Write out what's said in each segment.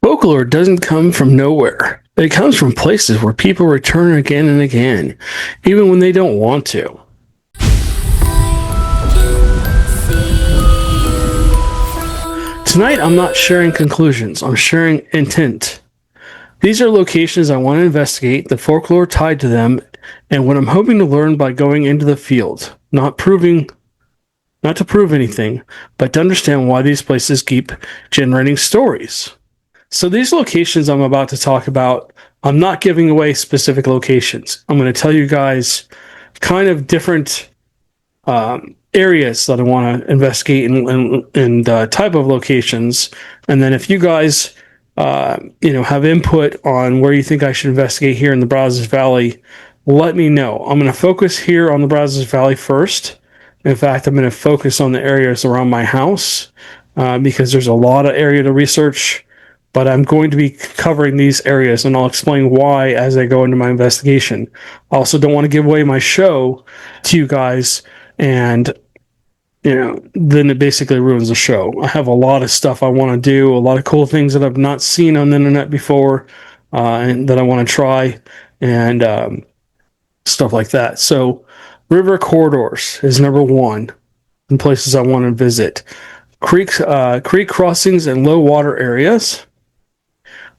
Folklore doesn't come from nowhere. It comes from places where people return again and again, even when they don't want to. Tonight, I'm not sharing conclusions, I'm sharing intent. These are locations I want to investigate, the folklore tied to them, and what I'm hoping to learn by going into the field. Not to prove anything, but to understand why these places keep generating stories. So these locations I'm about to talk about, I'm not giving away specific locations. I'm going to tell you guys kind of different areas that I want to investigate and type of locations. And then if you guys, have input on where you think I should investigate here in the Brazos Valley, let me know. I'm going to focus here on the Brazos Valley first. In fact, I'm going to focus on the areas around my house because there's a lot of area to research. But I'm going to be covering these areas, and I'll explain why as I go into my investigation. I also don't want to give away my show to you guys, and then it basically ruins the show. I have a lot of stuff I want to do, a lot of cool things that I've not seen on the internet before, and that I want to try, and stuff like that. So, river corridors is number one in places I want to visit. Creek crossings and low water areas.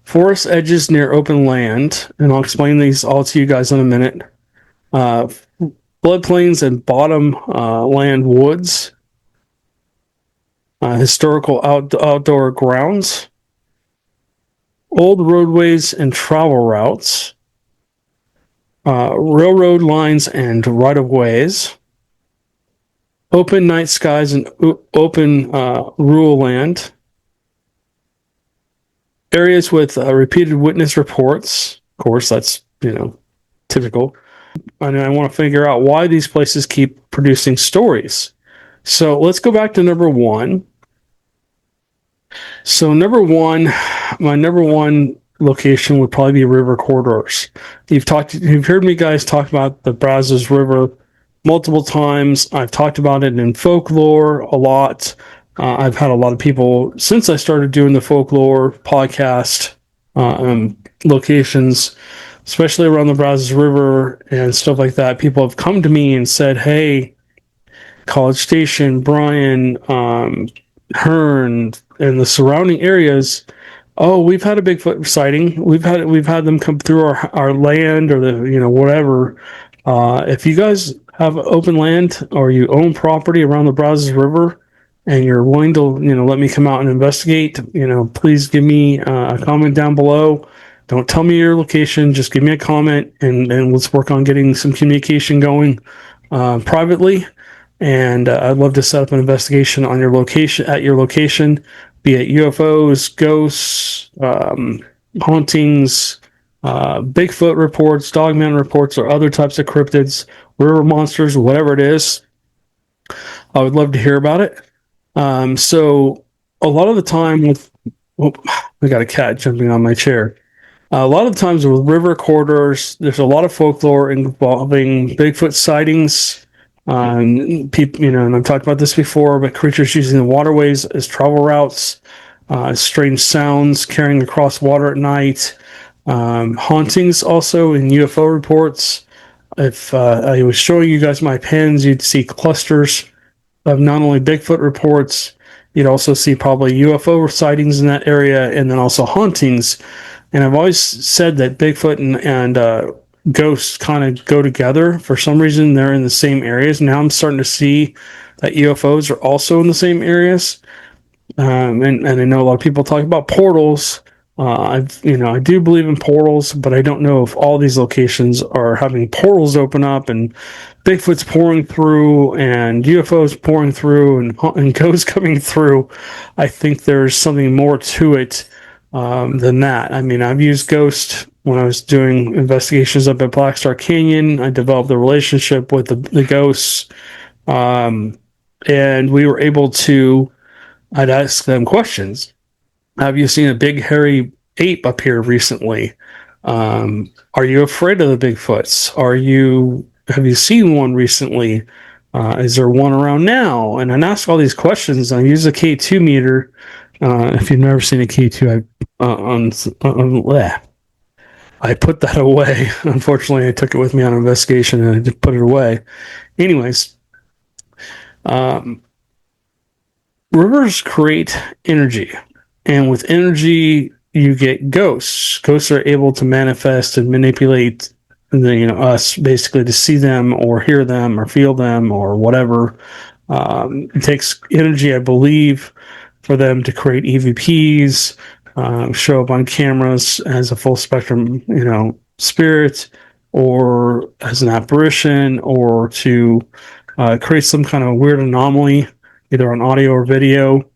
Forest edges near open land, and I'll explain these all to you guys in a minute. Floodplains and bottom land woods. Historical outdoor grounds. Old roadways and travel routes. Railroad lines and right-of-ways. Open night skies and open rural land. Areas with repeated witness reports. Of course, that's, typical. And I want to figure out why these places keep producing stories. So let's go back to number one. So my number one location would probably be river corridors. You've heard me guys talk about the Brazos River multiple times. I've talked about it in folklore a lot. I've had a lot of people, since I started doing the folklore podcast, locations, especially around the Brazos River and stuff like that, people have come to me and said, hey, College Station, Bryan, Hearn, and the surrounding areas, oh, we've had a Bigfoot sighting. We've had them come through our land or whatever. If you guys have open land or you own property around the Brazos River, and you're willing to, let me come out and investigate, please give me a comment down below. Don't tell me your location. Just give me a comment, and let's work on getting some communication going privately. And I'd love to set up an investigation on your location, be it UFOs, ghosts, hauntings, Bigfoot reports, dogman reports, or other types of cryptids, river monsters, whatever it is. I would love to hear about it. So a lot of the time I got a cat jumping on my chair. A lot of the times with river corridors, there's a lot of folklore involving Bigfoot sightings. People, and I've talked about this before, but creatures using the waterways as travel routes, strange sounds carrying across water at night, hauntings also in UFO reports. If I was showing you guys my pens, you'd see clusters of not only Bigfoot reports, you'd also see probably UFO sightings in that area, and then also hauntings. And I've always said that Bigfoot and ghosts kind of go together. For some reason, they're in the same areas. Now I'm starting to see that UFOs are also in the same areas. And I know a lot of people talk about portals. I do believe in portals, but I don't know if all these locations are having portals open up and Bigfoot's pouring through and UFOs pouring through and ghosts coming through. I think there's something more to it than that. I mean, I've used ghost when I was doing investigations up at Black Star Canyon. I developed a relationship with the ghosts, and we were able to. I'd ask them questions. Have you seen a big hairy ape up here recently? Are you afraid of the Bigfoots? Have you seen one recently? Is there one around now? And I ask all these questions. I use a K2 meter If you've never seen a key to, I put that away. Unfortunately, I took it with me on investigation and I just put it away. Anyways, um, rivers create energy, and with energy, you get ghosts. Ghosts are able to manifest and manipulate us basically to see them or hear them or feel them or whatever. It takes energy, I believe, for them to create EVPs, show up on cameras as a full spectrum, spirit, or as an apparition, or to create some kind of weird anomaly, either on audio or video.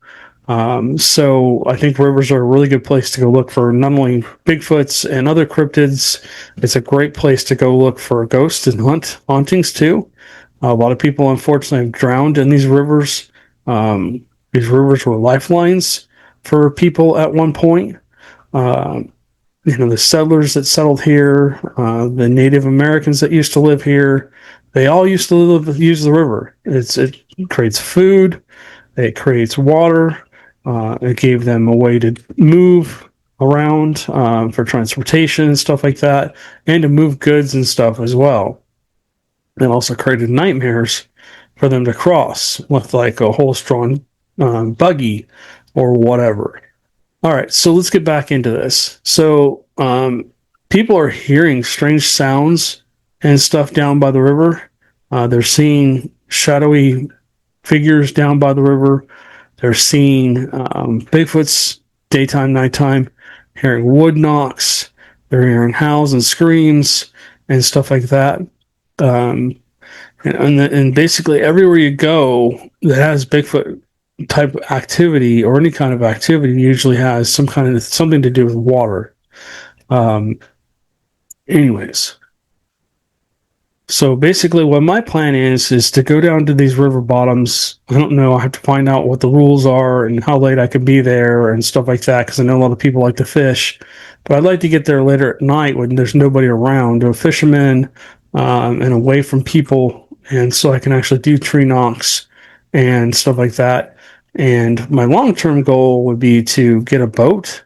So I think rivers are a really good place to go look for not only Bigfoots and other cryptids. It's a great place to go look for ghosts and hauntings too. A lot of people, unfortunately, have drowned in these rivers. These rivers were lifelines for people at one point. The settlers that settled here, the Native Americans that used to live here, they all used to use the river. It creates food, it creates water, it gave them a way to move around for transportation and stuff like that, and to move goods and stuff as well. It also created nightmares for them to cross with like a horse-drawn buggy or whatever. All right, so let's get back into this. So people are hearing strange sounds and stuff down by the river. They're seeing shadowy figures down by the river. They're seeing Bigfoots daytime, nighttime, hearing wood knocks. They're hearing howls and screams and stuff like that. And basically everywhere you go that has Bigfoot type activity or any kind of activity usually has something to do with water. Anyways, so basically what my plan is to go down to these river bottoms. I don't know. I have to find out what the rules are and how late I can be there and stuff like that, because I know a lot of people like to fish, but I'd like to get there later at night when there's nobody around, to a fisherman, and away from people, and so I can actually do tree knocks and stuff like that. And my long-term goal would be to get a boat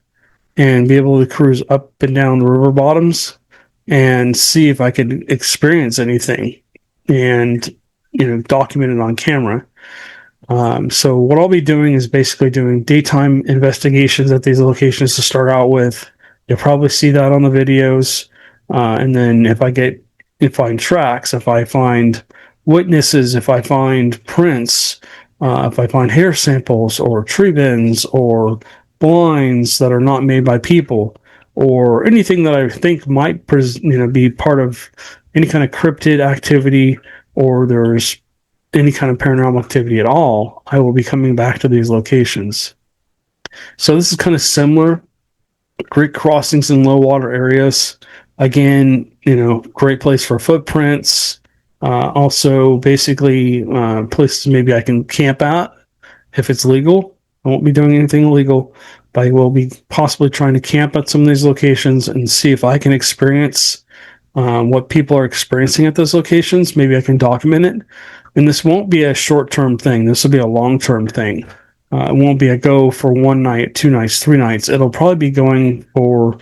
and be able to cruise up and down the river bottoms and see if I could experience anything and, document it on camera. So what I'll be doing is basically doing daytime investigations at these locations to start out with. You'll probably see that on the videos. And then if I find tracks, if I find witnesses, if I find prints, if I find hair samples or tree bends or blinds that are not made by people, or anything that I think might be part of any kind of cryptid activity, or there's any kind of paranormal activity at all, I will be coming back to these locations. So this is kind of similar. Creek crossings in low water areas. Again, great place for footprints. Also, basically, places maybe I can camp at if it's legal. I won't be doing anything illegal, but I will be possibly trying to camp at some of these locations and see if I can experience what people are experiencing at those locations. Maybe I can document it. And this won't be a short-term thing. This will be a long-term thing. It won't be a go for 1 night, 2 nights, 3 nights. It'll probably be going for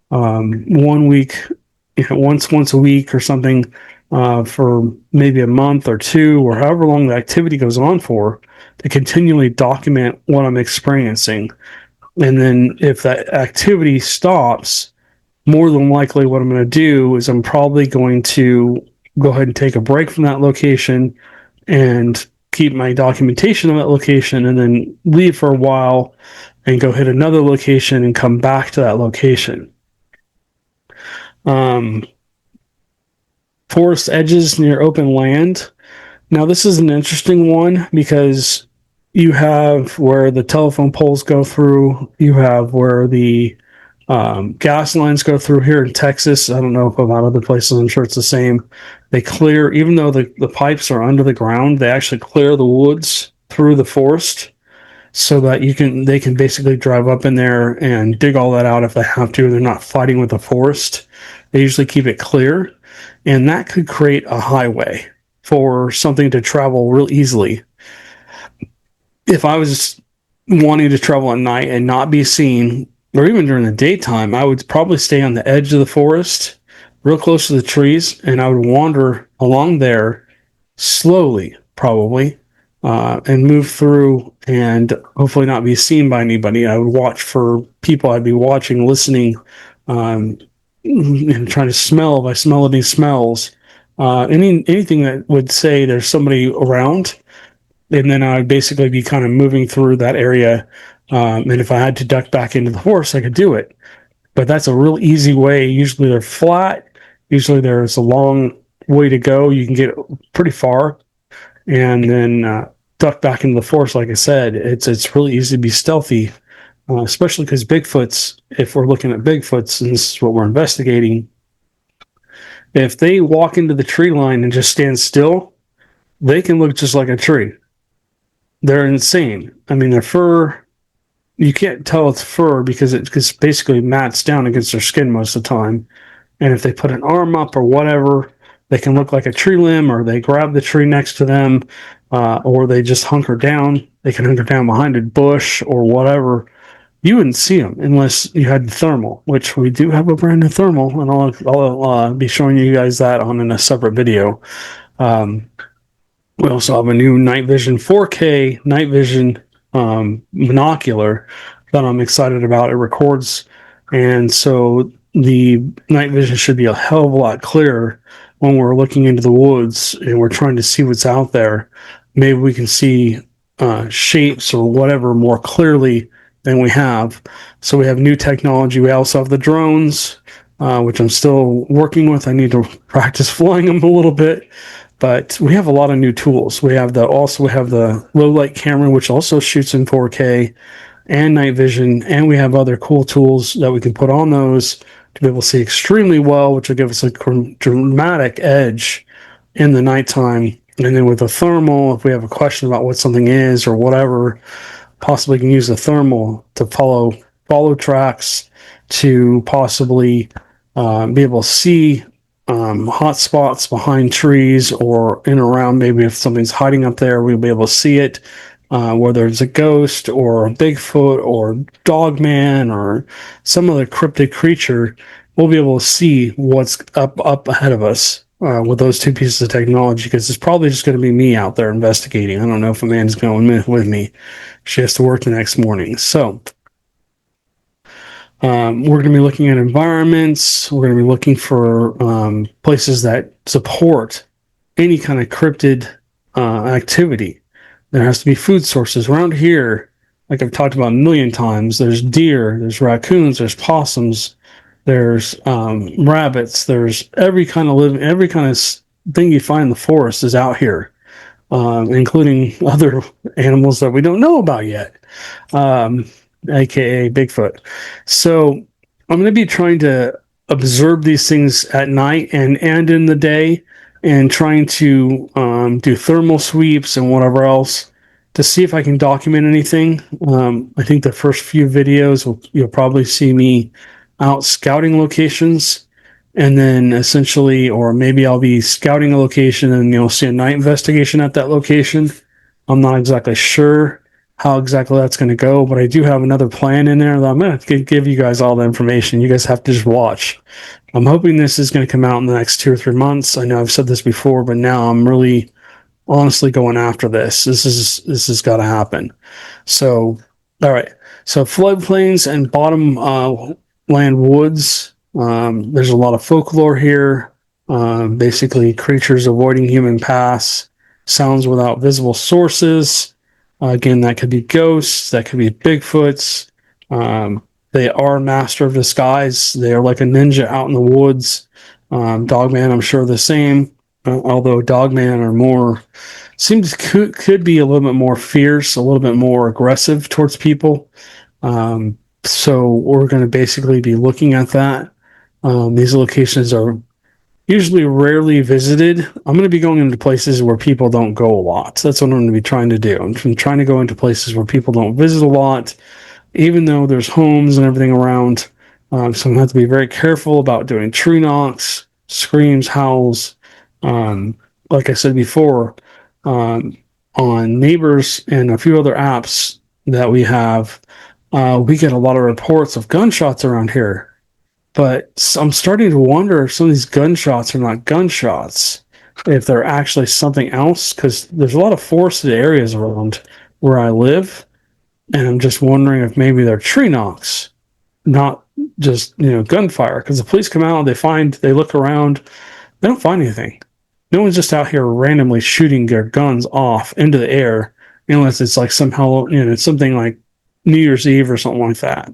1 week, once a week or something, for maybe a month or 2, or however long the activity goes on for, to continually document what I'm experiencing. And then if that activity stops, more than likely what I'm going to do is I'm probably going to go ahead and take a break from that location and keep my documentation of that location, and then leave for a while and go hit another location and come back to that location. Forest edges near open land. Now, this is an interesting one because you have where the telephone poles go through. You have where the gas lines go through here in Texas. I don't know if about other places. I'm sure it's the same. They clear, even though the pipes are under the ground, they actually clear the woods through the forest so that they can basically drive up in there and dig all that out if they have to. They're not fighting with the forest. They usually keep it clear, and that could create a highway for something to travel real easily. If I was wanting to travel at night and not be seen, or even during the daytime, I would probably stay on the edge of the forest, real close to the trees, and I would wander along there slowly, probably, and move through and hopefully not be seen by anybody. I would watch for people. I'd be watching, listening, and trying to smell by smelling smells. Anything that would say there's somebody around, and then I'd basically be kind of moving through that area. And if I had to duck back into the forest, I could do it. But that's a real easy way. Usually they're flat. Usually there's a long way to go. You can get pretty far, and then duck back into the forest. Like I said, it's really easy to be stealthy, especially because Bigfoots. If we're looking at Bigfoots, and this is what we're investigating, if they walk into the tree line and just stand still, they can look just like a tree. They're insane. I mean, their fur, you can't tell it's fur because it just basically mats down against their skin most of the time. And if they put an arm up or whatever, they can look like a tree limb, or they grab the tree next to them, or they just hunker down. They can hunker down behind a bush or whatever. You wouldn't see them unless you had the thermal, which we do have a brand new thermal, and I'll be showing you guys that on a separate video. We also have a new night vision 4K night vision binocular that I'm excited about. It records, and so the night vision should be a hell of a lot clearer when we're looking into the woods and we're trying to see what's out there. Maybe we can see shapes or whatever more clearly than we have. So we have new technology. We also have the drones, which I'm still working with. I need to practice flying them a little bit. But we have a lot of new tools. We have the low light camera, which also shoots in 4K and night vision, and we have other cool tools that we can put on those to be able to see extremely well, which will give us a dramatic edge in the nighttime. And then with the thermal, if we have a question about what something is or whatever, possibly can use the thermal to follow tracks, to possibly be able to see hot spots behind trees or in around. Maybe if something's hiding up there, we'll be able to see it, whether it's a ghost or a Bigfoot or dogman or some other cryptid creature. We'll be able to see what's up ahead of us with those two pieces of technology, because it's probably just going to be me out there investigating. I don't know if Amanda's going with me. She has to work the next morning. So we're going to be looking at environments. We're going to be looking for places that support any kind of cryptid activity. There has to be food sources. Around here, like I've talked about a million times, there's deer, there's raccoons, there's possums, there's rabbits, there's every kind of thing you find in the forest is out here, including other animals that we don't know about yet. AKA Bigfoot. So I'm going to be trying to observe these things at night and in the day, and trying to do thermal sweeps and whatever else to see if I can document anything. I think the first few videos, you'll probably see me out scouting locations, and then essentially, or maybe I'll be scouting a location and you'll see a night investigation at that location. I'm not exactly sure how exactly that's going to go, but I do have another plan in there that I'm going to give you guys all the information. You guys have to just watch. I'm hoping this is going to come out in the next 2 or 3 months. I know I've said this before, but now I'm really honestly going after this. This has got to happen. So, all right. So floodplains and bottom land woods. There's a lot of folklore here. Basically, creatures avoiding human paths, sounds without visible sources. Again, that could be ghosts, that could be Bigfoots. They are master of disguise. They are like a ninja out in the woods. Dogman, I'm sure the same. Although Dogman are more, could be a little bit more fierce, a little bit more aggressive towards people. So we're going to basically be looking at that. These locations are usually rarely visited. I'm going to be going into places where people don't go a lot. That's what I'm going to be trying to do. I'm trying to go into places where people don't visit a lot, even though there's homes and everything around. So I'm going to have to be very careful about doing tree knocks, screams, howls. Like I said before, on Neighbors and a few other apps, that we have, we get a lot of reports of gunshots around here. But I'm starting to wonder if some of these gunshots are not gunshots, if they're actually something else, because there's a lot of forested areas around where I live, and I'm just wondering if maybe they're tree knocks, not just gunfire. Because the police come out, they look around, they don't find anything. No one's just out here randomly shooting their guns off into the air, unless it's like somehow it's something like New Year's Eve or something like that.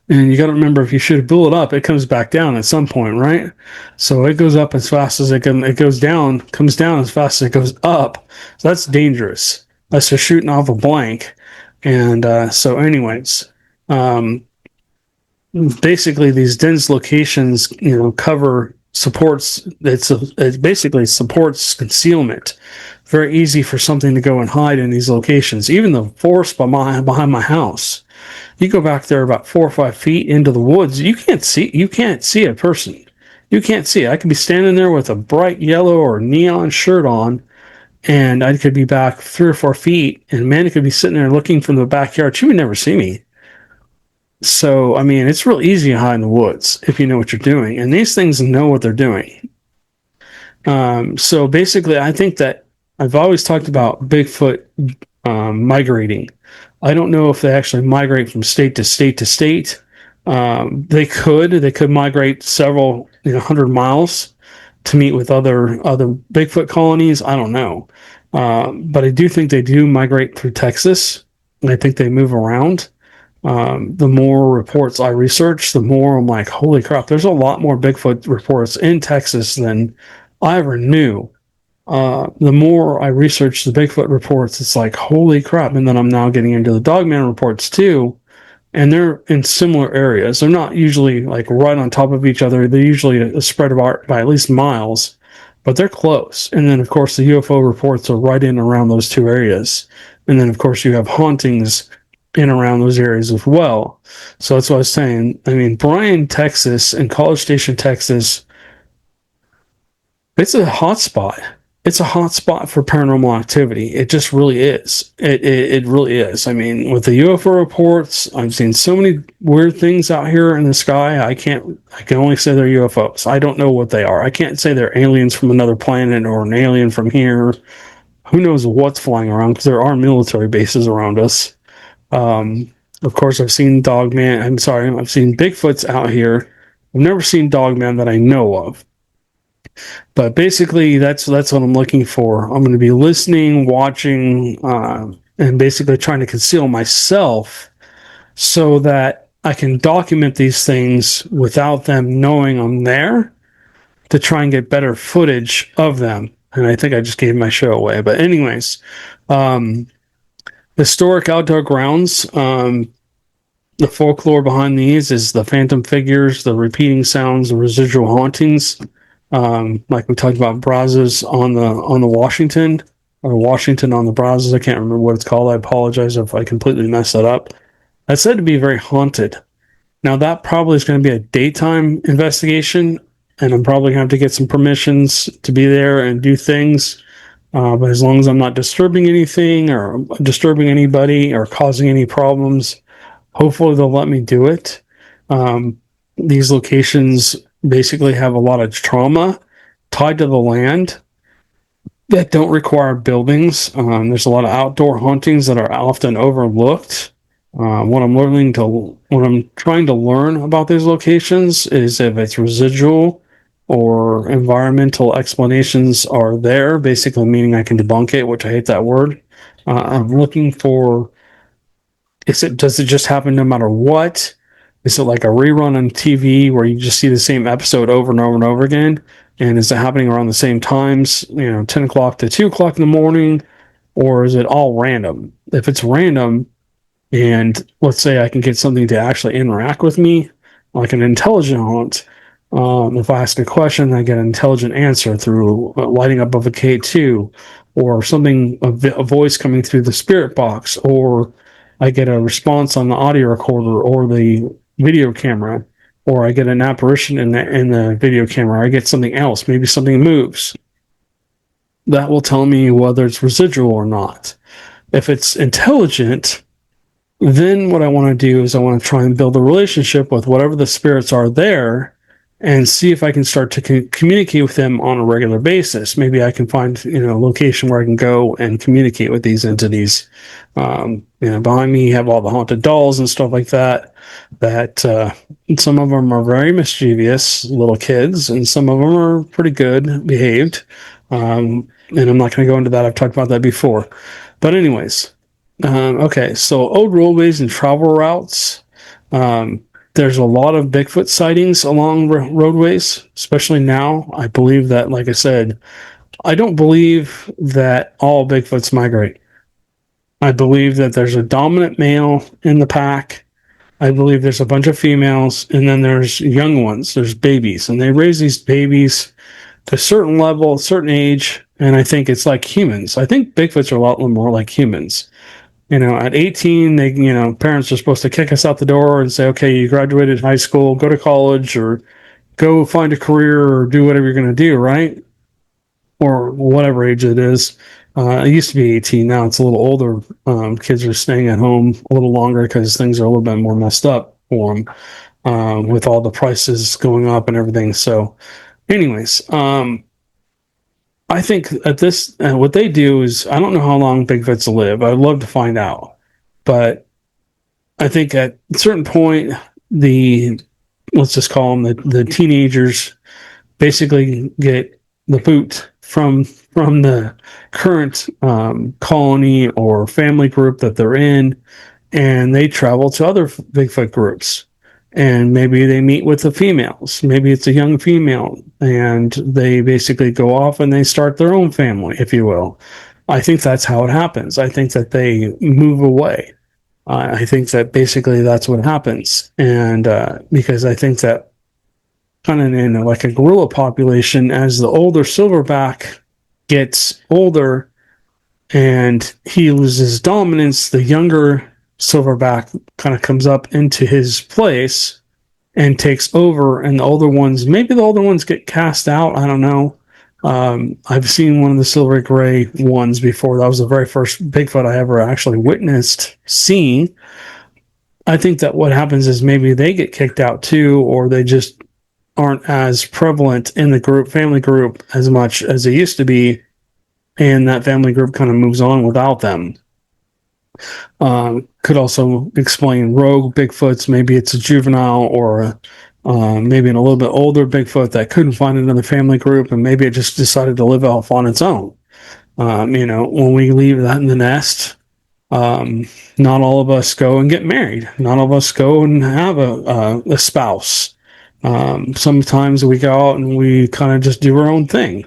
And you got to remember, if you shoot a bullet up, it comes back down at some point, right? So it goes up as fast as it can. It goes down, comes down as fast as it goes up. So that's dangerous. That's just shooting off a blank. And anyways, basically these dense locations, cover supports. It basically supports concealment. Very easy for something to go and hide in these locations. Even the forest behind my house. You go back there about 4 or 5 feet into the woods, you can't see a person. You can't see it. I could be standing there with a bright yellow or neon shirt on, and I could be back 3 or 4 feet, and man, it could be sitting there looking from the backyard. You would never see me. So, I mean, it's real easy to hide in the woods if you know what you're doing, and these things know what they're doing. So basically, I think that I've always talked about Bigfoot migrating. I don't know if they actually migrate from state to state to state. They could migrate several 100 miles to meet with other Bigfoot colonies. I don't know, but I do think they do migrate through Texas. And I think they move around. The more reports I research, the more I'm like, holy crap! There's a lot more Bigfoot reports in Texas than I ever knew. The more I research the Bigfoot reports, it's like, holy crap. And then I'm now getting into the Dogman reports too. And they're in similar areas. They're not usually like right on top of each other. They're usually a spread apart by at least miles, but they're close. And then, of course, the UFO reports are right in around those two areas. And then, of course, you have hauntings in around those areas as well. So that's what I was saying. I mean, Bryan, Texas, and College Station, Texas, it's a hot spot. It's a hot spot for paranormal activity. It just really is. It really is. I mean, with the UFO reports, I've seen so many weird things out here in the sky. I can only say they're UFOs. I don't know what they are. I can't say they're aliens from another planet or an alien from here. Who knows what's flying around, because there are military bases around us. Of course, I've seen I've seen Bigfoots out here. I've never seen Dogman that I know of. But basically, that's what I'm looking for. I'm going to be listening, watching, and basically trying to conceal myself so that I can document these things without them knowing I'm there, to try and get better footage of them. And I think I just gave my show away. But anyways, historic outdoor grounds. The folklore behind these is the phantom figures, the repeating sounds, the residual hauntings. Like we talked about Brazos on the Washington, or Washington on the Brazos. I can't remember what it's called. I apologize if I completely messed that up. That's said to be very haunted. Now that probably is going to be a daytime investigation, and I'm probably going to have to get some permissions to be there and do things. But as long as I'm not disturbing anything or disturbing anybody or causing any problems, hopefully they'll let me do it. These locations basically have a lot of trauma tied to the land that don't require buildings. There's a lot of outdoor hauntings that are often overlooked. What I'm trying to learn about these locations is if it's residual or environmental explanations are there, basically meaning I can debunk it, which I hate that word. I'm looking for, does it just happen no matter what? Is it like a rerun on TV where you just see the same episode over and over and over again? And is it happening around the same times, 10 o'clock to 2 o'clock in the morning? Or is it all random? If it's random, and let's say I can get something to actually interact with me, like an intelligent haunt, if I ask a question, I get an intelligent answer through lighting up of a K2, or something, a voice coming through the spirit box, or I get a response on the audio recorder or the video camera, or I get an apparition in the video camera, or I get something else, maybe something moves. That will tell me whether it's residual or not. If it's intelligent, then what I want to do is I want to try and build a relationship with whatever the spirits are there and see if I can start to communicate with them on a regular basis. Maybe I can find, a location where I can go and communicate with these entities. Behind me, you have all the haunted dolls and stuff like that, some of them are very mischievous little kids, and some of them are pretty good behaved. And I'm not going to go into that. I've talked about that before. But anyways, okay, so old roadways and travel routes. There's a lot of Bigfoot sightings along roadways, especially now. I believe that, like I said, I don't believe that all Bigfoots migrate. I believe that there's a dominant male in the pack. I believe there's a bunch of females, and then there's young ones, there's babies, and they raise these babies to a certain level, a certain age, and I think it's like humans. I think Bigfoots are a lot more like humans. At 18, parents are supposed to kick us out the door and say, okay, you graduated high school, go to college, or go find a career, or do whatever you're going to do, right? Or whatever age it is. It used to be 18. Now it's a little older. Kids are staying at home a little longer because things are a little bit more messed up for them with all the prices going up and everything. So anyways, I think at this, what they do is, I don't know how long Bigfoots live. I'd love to find out. But I think at a certain point, let's just call them the teenagers, basically get the boot from the current colony or family group that they're in, and they travel to other Bigfoot groups. And maybe they meet with the females. Maybe it's a young female, and they basically go off and they start their own family, if you will. I think that's how it happens. I think that they move away. I think that basically that's what happens. And because I think that kind of in like a gorilla population, as the older silverback gets older and he loses dominance, the younger silverback kind of comes up into his place and takes over, and the older ones get cast out. I don't know. I've seen one of the silver gray ones before. That was the very first Bigfoot I ever actually seen. I think that what happens is maybe they get kicked out too, or they just aren't as prevalent in the family group as much as they used to be, and that family group kind of moves on without them. Could also explain rogue Bigfoots. Maybe it's a juvenile, or maybe a little bit older Bigfoot that couldn't find another family group, and maybe it just decided to live off on its own. When we leave that in the nest, not all of us go and get married. Not all of us go and have a spouse. Sometimes we go out and we kind of just do our own thing.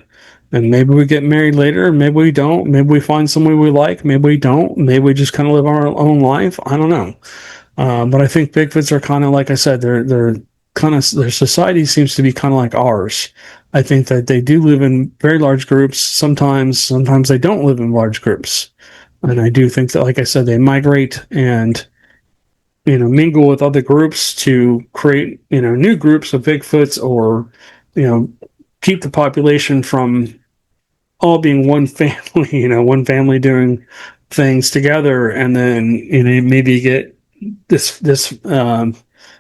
And maybe we get married later, maybe we don't. Maybe we find someone we like, maybe we don't. Maybe we just kind of live our own life. I don't know. But I think Bigfoots are kind of, like I said, they're kind of, their society seems to be kind of like ours. I think that they do live in very large groups. Sometimes they don't live in large groups. And I do think that, like I said, they migrate and, mingle with other groups to create, new groups of Bigfoots, or, keep the population from all being one family, one family doing things together, and then maybe get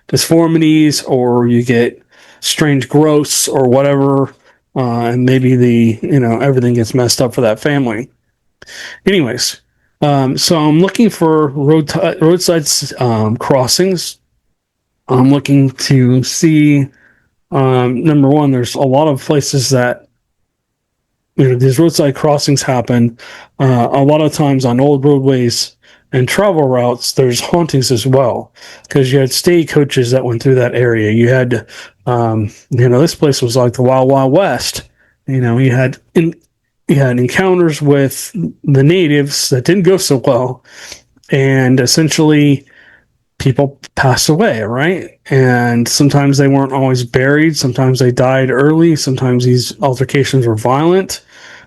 disformities, or you get strange growths or whatever, and maybe everything gets messed up for that family. Anyways, so I'm looking for roadside crossings. I'm looking to see, number one, there's a lot of places that these roadside crossings happen. A lot of times on old roadways and travel routes, there's hauntings as well, because you had stagecoaches that went through that area. You had, this place was like the Wild Wild West. You had encounters with the natives that didn't go so well, and essentially people passed away, right? And sometimes they weren't always buried. Sometimes they died early. Sometimes these altercations were violent,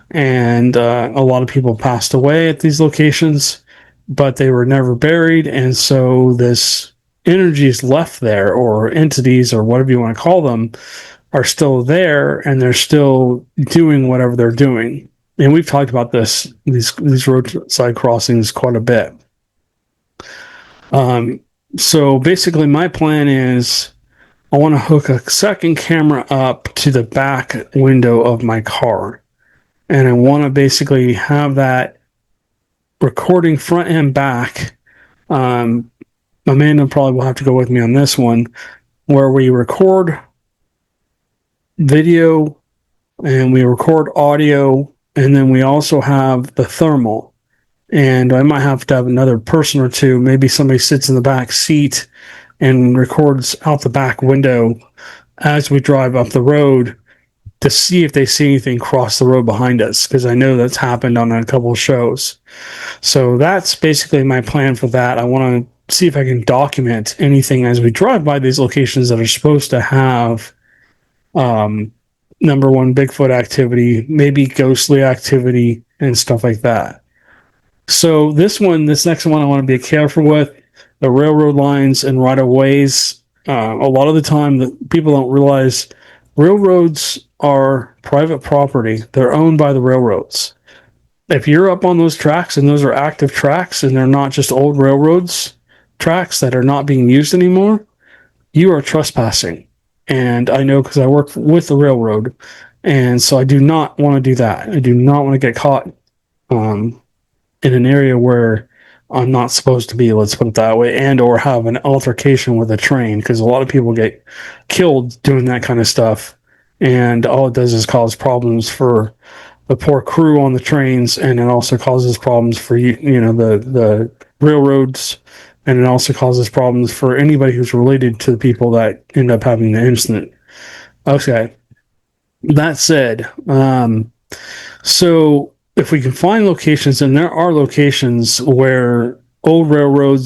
and a lot of people passed away at these locations, but they were never buried. And so this energy is left there, or entities, or whatever you want to call them, are still there, and they're still doing whatever they're doing. and we've talked about these roadside crossings quite a bit. So basically, my plan is I want to hook a second camera up to the back window of my car, and I want to basically have that recording front and back. Amanda probably will have to go with me on this one, where we record video and we record audio, and then we also have the thermal. And I might have to have another person or two. Maybe somebody sits in the back seat and records out the back window as we drive up the road to see if they see anything cross the road behind us, because I know that's happened on a couple of shows. So that's basically my plan for that. I want to see if I can document anything as we drive by these locations that are supposed to have number one, Bigfoot activity, maybe ghostly activity, and stuff like that. So this next one I want to be careful with the railroad lines and right of ways. A lot of the time that people don't realize railroads are private property. They're owned by the railroads. If you're up on those tracks and those are active tracks and they're not just old railroads tracks that are not being used anymore, you are trespassing. And I know because I work with the railroad, and so I do not want to do that. I do not want to get caught in an area where I'm not supposed to be, let's put it that way, and or have an altercation with a train, because a lot of people get killed doing that kind of stuff, and all it does is cause problems for the poor crew on the trains, and it also causes problems for the railroads, and it also causes problems for anybody who's related to the people that end up having the incident. Okay, that said, so if we can find locations, and there are locations where old railroad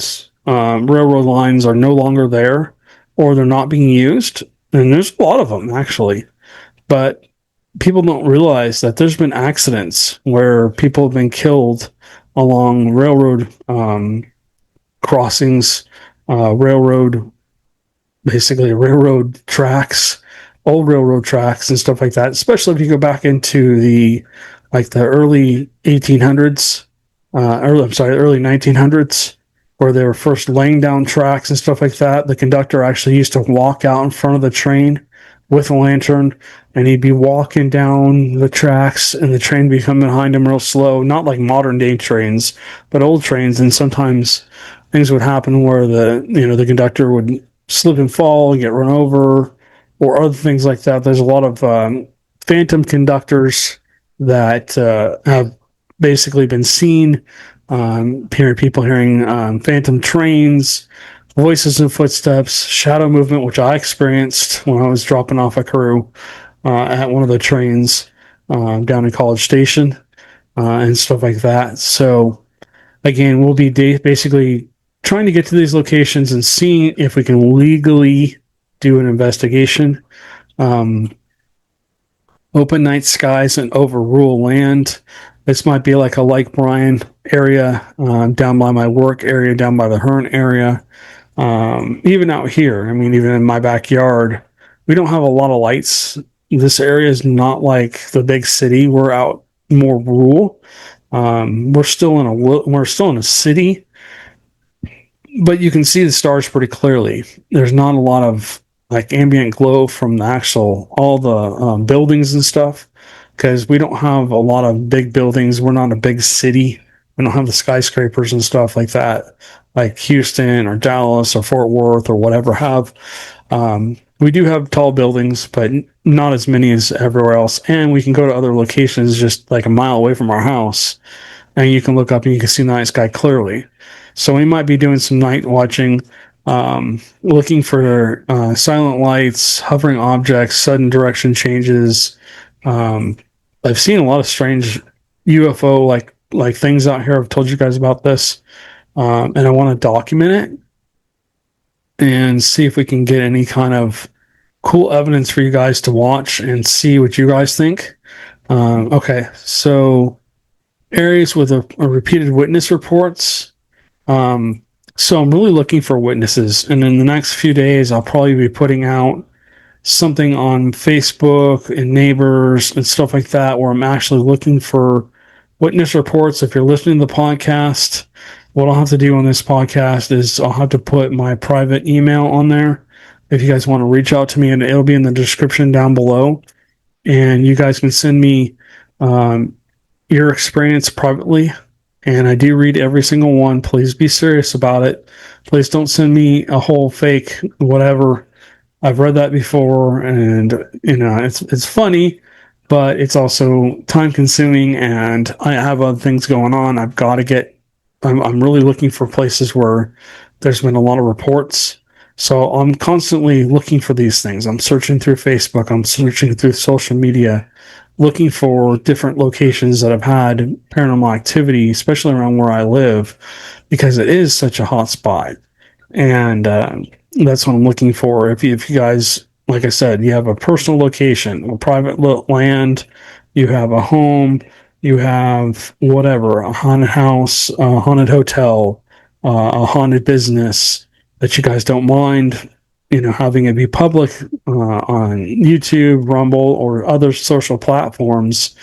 lines are no longer there, or they're not being used, and there's a lot of them actually, but people don't realize that there's been accidents where people have been killed along railroad crossings, railroad tracks, old railroad tracks and stuff like that, especially if you go back into the early 1800s, early 1900s, where they were first laying down tracks and stuff like that. The conductor actually used to walk out in front of the train with a lantern, and he'd be walking down the tracks, and the train would be coming behind him real slow, not like modern day trains, but old trains. And sometimes things would happen where the conductor would slip and fall and get run over, or other things like that. There's a lot of phantom conductors that have basically been seen, people hearing phantom trains, voices and footsteps, shadow movement, which I experienced when I was dropping off a crew at one of the trains down in College Station, and stuff like that. So again, we'll be basically trying to get to these locations and seeing if we can legally do an investigation. Open night skies and overrule land. This might be like a Lake Bryan area, down by my work area, down by the Hearn area. Even out here, even in my backyard, we don't have a lot of lights. This area is not like the big city. We're out more rural. We're still in a city, but you can see the stars pretty clearly. There's not a lot of ambient glow from all the buildings and stuff, because we don't have a lot of big buildings. We're not a big city. We don't have the skyscrapers and stuff like that, like Houston or Dallas or Fort Worth or whatever have. We do have tall buildings, but not as many as everywhere else. And we can go to other locations just like a mile away from our house, and you can look up and you can see the night sky clearly. So we might be doing some night watching, looking for silent lights, hovering objects, sudden direction changes. I've seen a lot of strange UFO like things out here. I've told you guys about this, and I want to document it and see if we can get any kind of cool evidence for you guys to watch and see what you guys think. Okay, so areas with a repeated witness reports. So I'm really looking for witnesses, and in the next few days, I'll probably be putting out something on Facebook and neighbors and stuff like that where I'm actually looking for witness reports. If you're listening to the podcast, what I'll have to do on this podcast is I'll have to put my private email on there if you guys want to reach out to me, and it'll be in the description down below. And you guys can send me your experience privately. And I do read every single one. Please be serious about it. Please don't send me a whole fake whatever. I've read that before, and it's funny, but it's also time consuming, and I have other things going on. I've got to get. I'm really looking for places where there's been a lot of reports. So I'm constantly looking for these things. I'm searching through Facebook. I'm searching through social media, looking for different locations that have had paranormal activity, especially around where I live, because it is such a hot spot. And that's what I'm looking for. If you guys, like I said, you have a personal location, a private land, you have a home, you have whatever, a haunted house, a haunted hotel, a haunted business that you guys don't mind, having it be public on YouTube, Rumble, or other social platforms,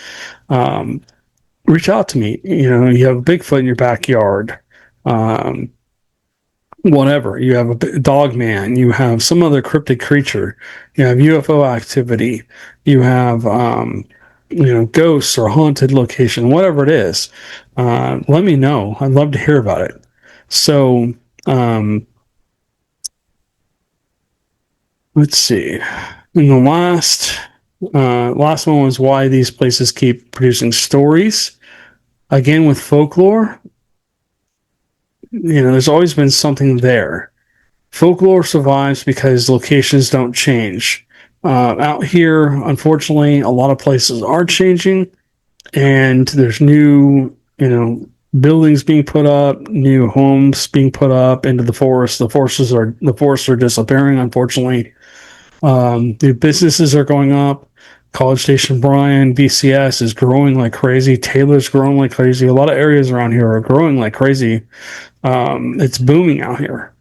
reach out to me. You have a Bigfoot in your backyard, whatever. You have a dog man, you have some other cryptid creature, you have UFO activity, you have, ghosts or haunted location, whatever it is. Let me know. I'd love to hear about it. So, let's see. And the last one was why these places keep producing stories. Again, with folklore, there's always been something there. Folklore survives because locations don't change. Out here, unfortunately, a lot of places are changing, and there's new, buildings being put up, new homes being put up into the forest. The forests are disappearing, unfortunately. The businesses are going up. College Station Bryan, BCS is growing like crazy. Taylor's growing like crazy. A lot of areas around here are growing like crazy. It's booming out here.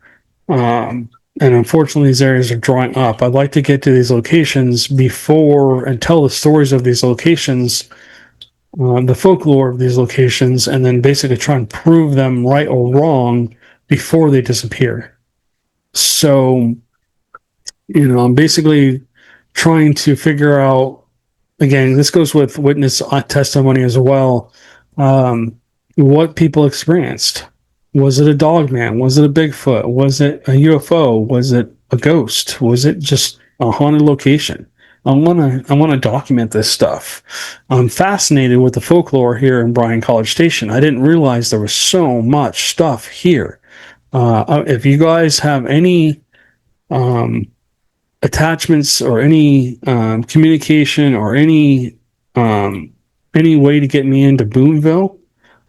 And unfortunately, these areas are drawing up. I'd like to get to these locations before and tell the stories of these locations, the folklore of these locations, and then basically try and prove them right or wrong before they disappear. So, I'm basically trying to figure out, again, this goes with witness testimony as well, what people experienced. Was it a dog man? Was it a Bigfoot? Was it a UFO? Was it a ghost? Was it just a haunted location? I want to document this stuff. I'm fascinated with the folklore here in Bryan College Station. I didn't realize there was so much stuff here. If you guys have any attachments or any communication or any way to get me into Boonville,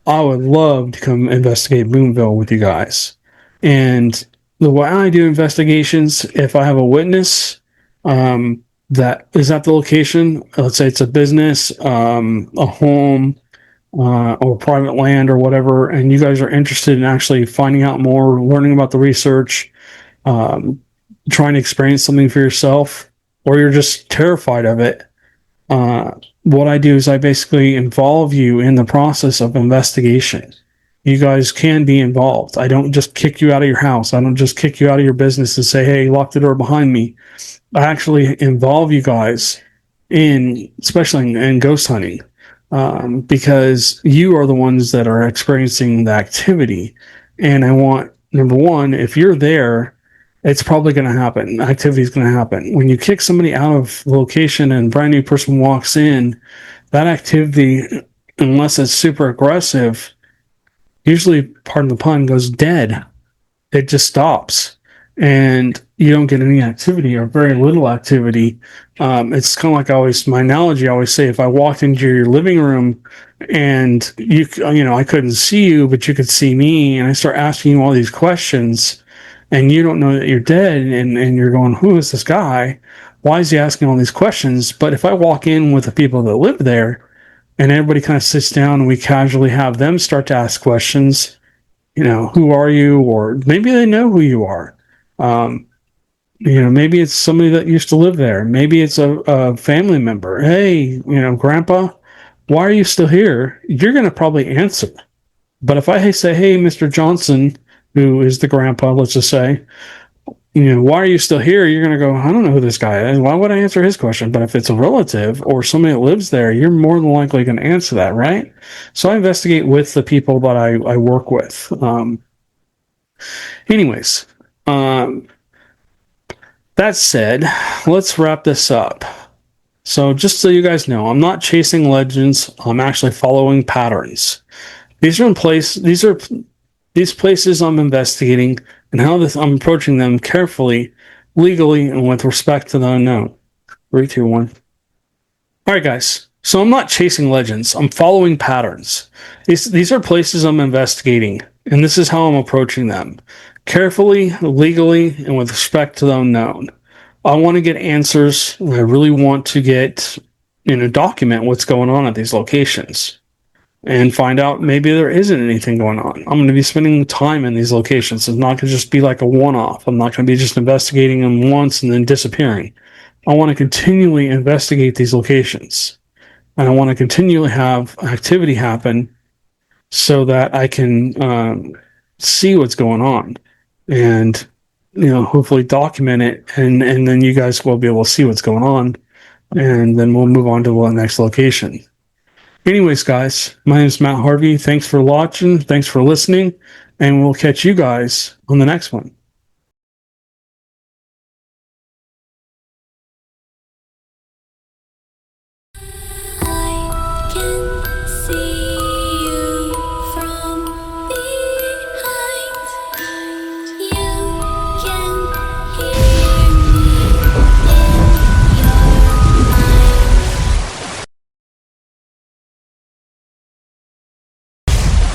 I would love to come investigate Boonville with you guys. And the way I do investigations, if I have a witness that is at the location, let's say it's a business, a home, or private land or whatever, and you guys are interested in actually finding out more, learning about the research, trying to experience something for yourself, or you're just terrified of it, what I do is I basically involve you in the process of investigation. You guys can be involved. I don't just kick you out of your house. I don't just kick you out of your business and say, hey, lock the door behind me. I actually involve you guys especially in ghost hunting, because you are the ones that are experiencing the activity. And I want, number one, if you're there, it's probably going to happen. Activity is going to happen. When you kick somebody out of the location and a brand new person walks in, that activity, unless it's super aggressive, usually, pardon the pun, goes dead. It just stops. And you don't get any activity or very little activity. It's kind of like my analogy, I always say, if I walked into your living room and I couldn't see you, but you could see me, and I start asking you all these questions, and you don't know that you're dead, and you're going, who is this guy? Why is he asking all these questions? But if I walk in with the people that live there, and everybody kind of sits down and we casually have them start to ask questions, who are you? Or maybe they know who you are. Maybe it's somebody that used to live there. Maybe it's a family member. Hey, Grandpa, why are you still here? You're going to probably answer. But if I say, hey, Mr. Johnson, who is the grandpa, let's just say, why are you still here? You're going to go, I don't know who this guy is. Why would I answer his question? But if it's a relative or somebody that lives there, you're more than likely going to answer that, right? So I investigate with the people that I work with. Anyways, that said, let's wrap this up. So just so you guys know, I'm not chasing legends. I'm actually following patterns. These are these places I'm investigating and how I'm approaching them carefully, legally, and with respect to the unknown. 3, 2, 1. All right, guys. So I'm not chasing legends. I'm following patterns. These are places I'm investigating, and this is how I'm approaching them. Carefully, legally, and with respect to the unknown. I want to get answers. I really want to document what's going on at these locations and find out maybe there isn't anything going on. I'm going to be spending time in these locations. It's not going to just be like a one-off. I'm not going to be just investigating them once and then disappearing. I want to continually investigate these locations. And I want to continually have activity happen so that I can see what's going on and, hopefully document it. And then you guys will be able to see what's going on. And then we'll move on to the next location. Anyways, guys, my name is Matt Harvey. Thanks for watching. Thanks for listening. And we'll catch you guys on the next one.